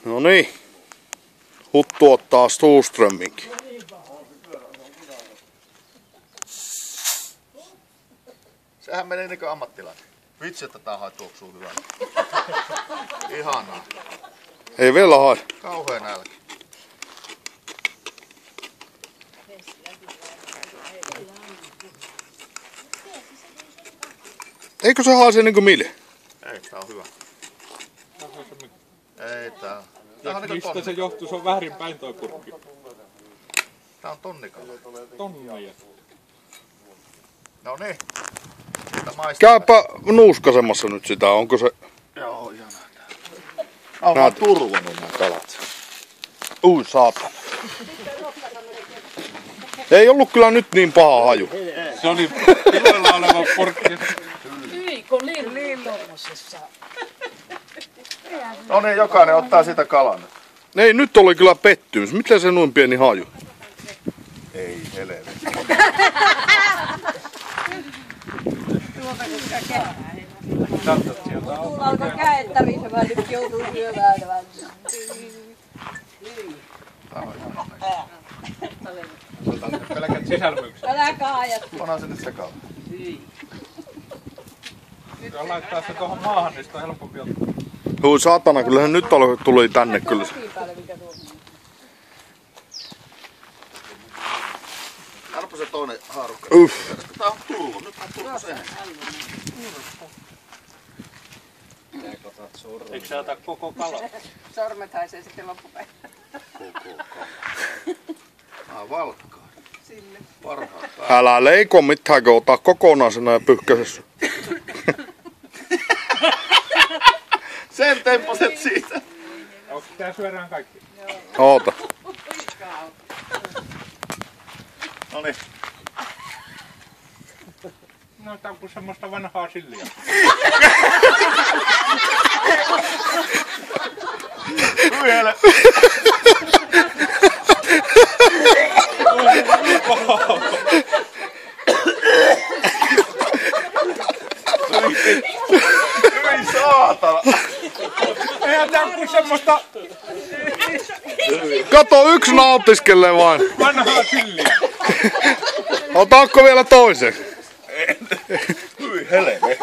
No niin. Huttu ottaa Storströmminkin. Sehän menee niin kuin ammattilainen. Vitsi, että tää hae tuoksuu hyvää. Ihanaa. Ei vielä hae. Kauhea nälkä. Eikö se haase niinku mille? Ei, tää on hyvä. Ei tää. Mistä se johtuu? Se on väärinpäin toi kurkki. Tää on tonnikala. Tonnia. No niin. Siitä maistaa. Käypä nuuskasemassa nyt sitä, onko se... Joo, ihanaa tää. On vaan turvonnut nää kalat. Saatana. Ei ollut kyllä nyt niin paha haju. Se oli iloilla oleva porkki. No niin, jokainen ottaa sitä kalan. Ei, nyt oli kyllä pettymys. Miten se noin pieni haju? Ei helvetti. Mulla alkoi kädet tärisemään, nyt joutuu syömään tämän. Pelkät sisälmykset. Älä kaajat. Onhan se nyt se kala. Jos laittaa se tuohon maahan, niin sitä on helpompi ottaa. Hui saatana, kyllähän nyt tuli tänne kyllä. Arpa se toinen haarukka. Tää on turvo, nyt on turvo se. Eikö sä ota koko kala? Sormet haisee sitten loppupäivänä. Koko kala. Valkkaa. Sinne. Parhaat. Älä leiko mitään, kun ota kokonaisena ja pyyhkäisessä. Sen temposet siitä. Onko tää syödään kaikki? Oota. Noniin. No tää on kuin semmoista vanhaa silliä. Yhdelle. Hyi saatana. Eihän tää on kuin semmoista Kato, yksi nautiskelee vain. vanhaa silliä. Otaanko vielä toisen? Hyi helvetti.